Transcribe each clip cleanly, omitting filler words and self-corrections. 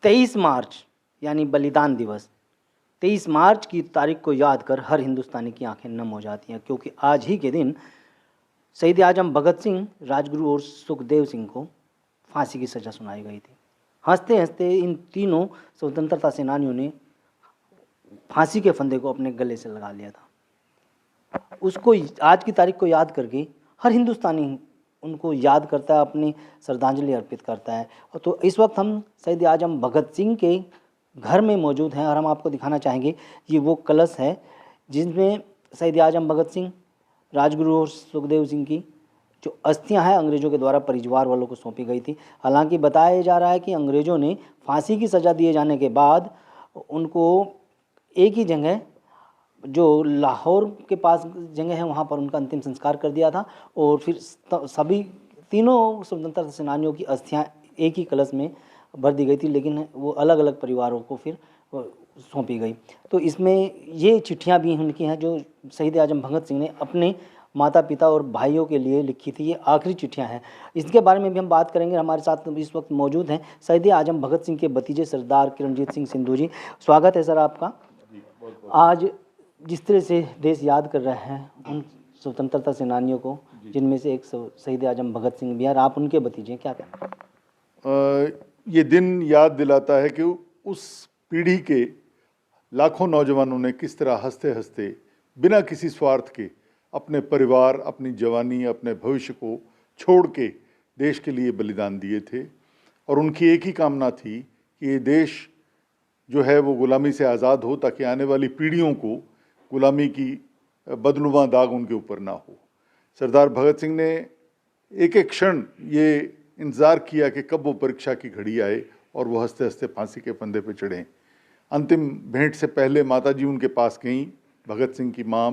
23 मार्च यानी बलिदान दिवस, 23 मार्च की तारीख को याद कर हर हिंदुस्तानी की आंखें नम हो जाती हैं, क्योंकि आज ही के दिन शहीद आजम भगत सिंह, राजगुरु और सुखदेव सिंह को फांसी की सज़ा सुनाई गई थी। हंसते हंसते इन तीनों स्वतंत्रता सेनानियों ने फांसी के फंदे को अपने गले से लगा लिया था। उसको आज की तारीख को याद करके हर हिंदुस्तानी उनको याद करता है, अपनी श्रद्धांजलि अर्पित करता है। तो इस वक्त हम शहीद आजम भगत सिंह के घर में मौजूद हैं और हम आपको दिखाना चाहेंगे ये वो कलश है जिसमें शहीद आजम भगत सिंह, राजगुरु और सुखदेव सिंह की जो अस्थियां हैं अंग्रेज़ों के द्वारा परिवार वालों को सौंपी गई थी। हालांकि बताया जा रहा है कि अंग्रेज़ों ने फांसी की सज़ा दिए जाने के बाद उनको एक ही जगह, जो लाहौर के पास जगह है, वहाँ पर उनका अंतिम संस्कार कर दिया था और फिर सभी तीनों स्वतंत्रता सेनानियों की अस्थियां एक ही कलश में भर दी गई थी, लेकिन वो अलग अलग परिवारों को फिर सौंपी गई। तो इसमें ये चिट्ठियां भी उनकी हैं जो शहीद आजम भगत सिंह ने अपने माता पिता और भाइयों के लिए लिखी थी। ये आखिरी चिट्ठियां हैं, इसके बारे में भी हम बात करेंगे। हमारे साथ इस वक्त मौजूद हैं शहीद आजम भगत सिंह के भतीजे सरदार किरणजीत सिंह संधू जी। स्वागत है सर आपका। आज जिस तरह से देश याद कर रहे हैं उन स्वतंत्रता सेनानियों को, जिनमें से एक शहीद आजम भगत सिंह भी हैं, आप उनके भतीजे, क्या कहते हैं? ये दिन याद दिलाता है कि उस पीढ़ी के लाखों नौजवानों ने किस तरह हंसते हंसते बिना किसी स्वार्थ के अपने परिवार, अपनी जवानी, अपने भविष्य को छोड़ के देश के लिए बलिदान दिए थे। और उनकी एक ही कामना थी कि ये देश जो है वो गुलामी से आज़ाद हो, ताकि आने वाली पीढ़ियों को गुलामी की बदनुमा दाग उनके ऊपर ना हो। सरदार भगत सिंह ने एक एक क्षण ये इंतज़ार किया कि कब वो परीक्षा की घड़ी आए और वो हंसते हंसते फांसी के फंदे पे चढ़ें। अंतिम भेंट से पहले माताजी उनके पास गईं, भगत सिंह की मां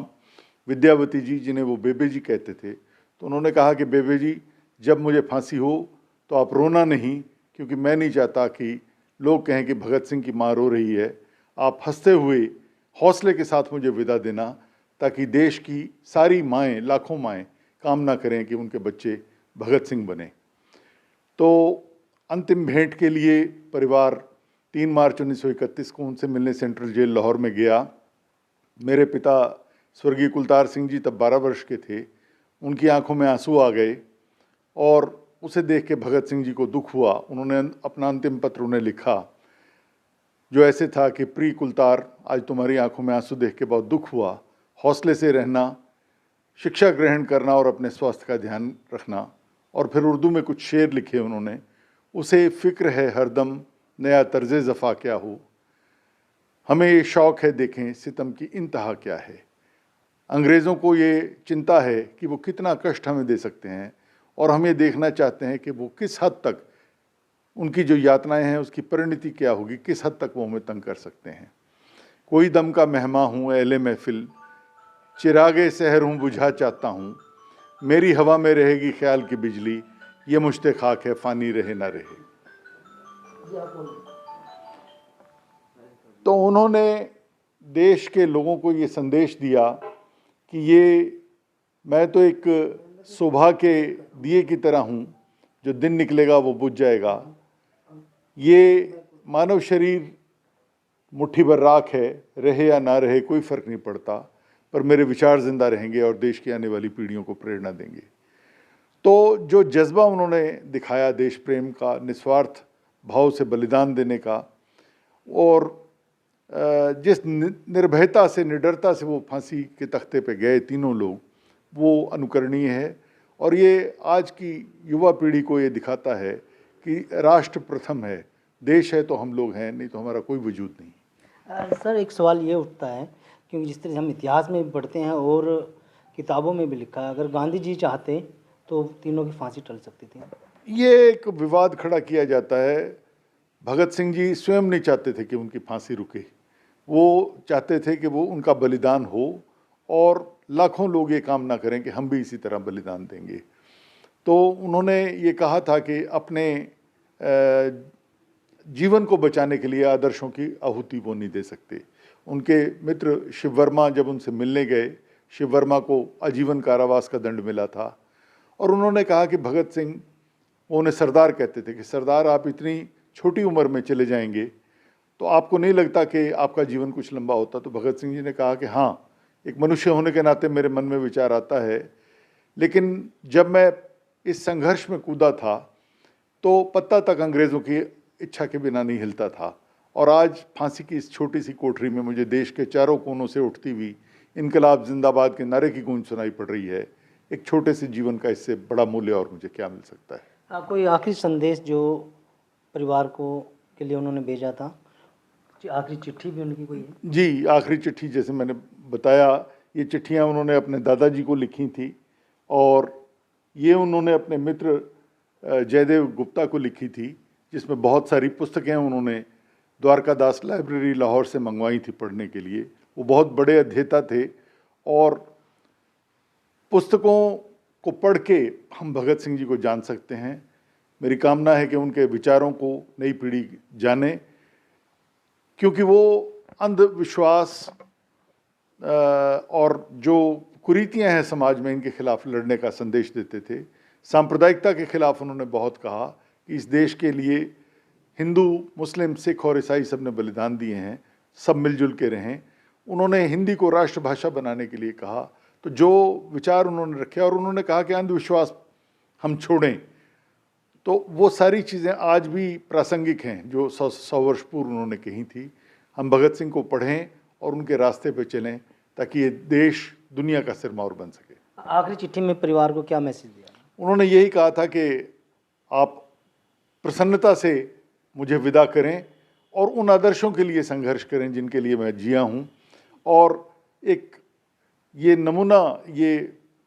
विद्यावती जी, जिन्हें वो बेबे जी कहते थे। तो उन्होंने कहा कि बेबे जी, जब मुझे फांसी हो तो आप रोना नहीं, क्योंकि मैं नहीं चाहता कि लोग कहें कि भगत सिंह की माँ रो रही है। आप हंसते हुए हौसले के साथ मुझे विदा देना, ताकि देश की सारी माएँ, लाखों माएँ कामना करें कि उनके बच्चे भगत सिंह बने। तो अंतिम भेंट के लिए परिवार 3 मार्च 1931 को उनसे मिलने सेंट्रल जेल लाहौर में गया। मेरे पिता स्वर्गीय कुलतार सिंह जी तब 12 वर्ष के थे। उनकी आंखों में आंसू आ गए और उसे देख के भगत सिंह जी को दुख हुआ। उन्होंने अपना अंतिम पत्र उन्हें लिखा, जो ऐसे था कि प्रिय कुलतार, आज तुम्हारी आंखों में आंसू देख के बहुत दुख हुआ। हौसले से रहना, शिक्षा ग्रहण करना और अपने स्वास्थ्य का ध्यान रखना। और फिर उर्दू में कुछ शेर लिखे उन्होंने, उसे फ़िक्र है हरदम नया तर्ज़े ज़फ़ा क्या हो, हमें ये शौक़ है देखें सितम की इंतहा क्या है। अंग्रेज़ों को ये चिंता है कि वो कितना कष्ट हमें दे सकते हैं, और हम ये देखना चाहते हैं कि वो किस हद तक उनकी जो यातनाएं हैं उसकी परिणति क्या होगी, किस हद तक वो हमें तंग कर सकते हैं। कोई दम का मेहमा हूँ अहले महफिल, चिरागे सहर हूँ बुझा चाहता हूँ, मेरी हवा में रहेगी ख्याल की बिजली, ये मुझते खाक है फानी रहे ना रहे। तो उन्होंने देश के लोगों को ये संदेश दिया कि ये मैं तो एक सुबह के दिए की तरह हूँ, जो दिन निकलेगा वो बुझ जाएगा। ये मानव शरीर मुट्ठी भर राख है, रहे या ना रहे कोई फ़र्क नहीं पड़ता, पर मेरे विचार ज़िंदा रहेंगे और देश की आने वाली पीढ़ियों को प्रेरणा देंगे। तो जो जज्बा उन्होंने दिखाया देश प्रेम का, निस्वार्थ भाव से बलिदान देने का, और जिस निर्भयता से, निडरता से वो फांसी के तख्ते पे गए तीनों लोग, वो अनुकरणीय है। और ये आज की युवा पीढ़ी को ये दिखाता है कि राष्ट्र प्रथम है, देश है तो हम लोग हैं, नहीं तो हमारा कोई वजूद नहीं। सर एक सवाल ये उठता है, क्योंकि जिस तरह हम इतिहास में भी पढ़ते हैं और किताबों में भी लिखा है, अगर गांधी जी चाहते तो तीनों की फांसी टल सकती थी। ये एक विवाद खड़ा किया जाता है। भगत सिंह जी स्वयं नहीं चाहते थे कि उनकी फांसी रुके, वो चाहते थे कि वो उनका बलिदान हो और लाखों लोग ये कामना करें कि हम भी इसी तरह बलिदान देंगे। तो उन्होंने ये कहा था कि अपने जीवन को बचाने के लिए आदर्शों की आहुति वो नहीं दे सकते। उनके मित्र शिव वर्मा जब उनसे मिलने गए, शिव वर्मा को आजीवन कारावास का दंड मिला था, और उन्होंने कहा कि भगत सिंह, वो उन्हें सरदार कहते थे, कि सरदार आप इतनी छोटी उम्र में चले जाएंगे तो आपको नहीं लगता कि आपका जीवन कुछ लंबा होता। तो भगत सिंह जी ने कहा कि हाँ, एक मनुष्य होने के नाते मेरे मन में विचार आता है, लेकिन जब मैं इस संघर्ष में कूदा था तो पत्ता तक अंग्रेज़ों की इच्छा के बिना नहीं हिलता था। और आज फांसी की इस छोटी सी कोठरी में मुझे देश के चारों कोनों से उठती हुई इनकलाब जिंदाबाद के नारे की गूंज सुनाई पड़ रही है। एक छोटे से जीवन का इससे बड़ा मूल्य और मुझे क्या मिल सकता है। कोई आखिरी संदेश जो परिवार को के लिए उन्होंने भेजा था, आखिरी चिट्ठी भी उनकी कोई है? जी, आखिरी चिट्ठी जैसे मैंने बताया, ये चिट्ठियाँ उन्होंने अपने दादाजी को लिखी थी और ये उन्होंने अपने मित्र जयदेव गुप्ता को लिखी थी, जिसमें बहुत सारी पुस्तकें उन्होंने द्वारकादास लाइब्रेरी लाहौर से मंगवाई थी पढ़ने के लिए। वो बहुत बड़े अध्येता थे और पुस्तकों को पढ़ के हम भगत सिंह जी को जान सकते हैं। मेरी कामना है कि उनके विचारों को नई पीढ़ी जाने, क्योंकि वो अंधविश्वास और जो कुरीतियां हैं समाज में, इनके खिलाफ लड़ने का संदेश देते थे। सांप्रदायिकता के खिलाफ उन्होंने बहुत कहा कि इस देश के लिए हिंदू, मुस्लिम, सिख और ईसाई सब ने बलिदान दिए हैं, सब मिलजुल के रहें। उन्होंने हिंदी को राष्ट्रभाषा बनाने के लिए कहा। तो जो विचार उन्होंने रखे और उन्होंने कहा कि अंधविश्वास हम छोड़ें, तो वो सारी चीज़ें आज भी प्रासंगिक हैं जो 100 वर्ष पूर्व उन्होंने कही थी। हम भगत सिंह को पढ़ें और उनके रास्ते पे चलें ताकि ये देश दुनिया का सिरमौर बन सके। आखिरी चिट्ठी में परिवार को क्या मैसेज दिया? उन्होंने यही कहा था कि आप प्रसन्नता से मुझे विदा करें और उन आदर्शों के लिए संघर्ष करें जिनके लिए मैं जिया हूँ, और एक ये नमूना ये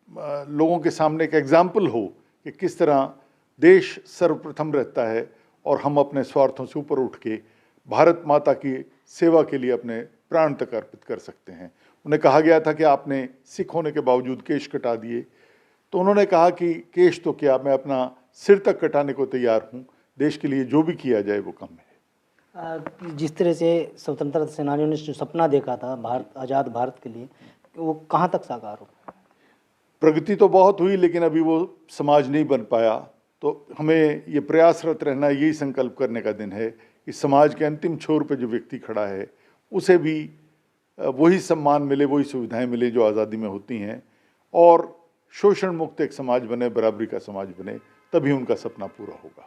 लोगों के सामने एक एग्जाम्पल हो कि किस तरह देश सर्वप्रथम रहता है और हम अपने स्वार्थों से ऊपर उठ के भारत माता की सेवा के लिए अपने प्राण तक अर्पित कर सकते हैं। उन्हें कहा गया था कि आपने सिख होने के बावजूद केश कटा दिए, तो उन्होंने कहा कि केश तो क्या, मैं अपना सिर तक कटाने को तैयार हूँ, देश के लिए जो भी किया जाए वो कम है। जिस तरह से स्वतंत्रता सेनानियों ने जो सपना देखा था भारत, आज़ाद भारत के लिए, वो कहाँ तक साकार हो? प्रगति तो बहुत हुई, लेकिन अभी वो समाज नहीं बन पाया। तो हमें ये प्रयासरत रहना, यही संकल्प करने का दिन है कि समाज के अंतिम छोर पे जो व्यक्ति खड़ा है उसे भी वही सम्मान मिले, वही सुविधाएं मिले जो आज़ादी में होती हैं, और शोषण मुक्त एक समाज बने, बराबरी का समाज बने, तभी उनका सपना पूरा होगा।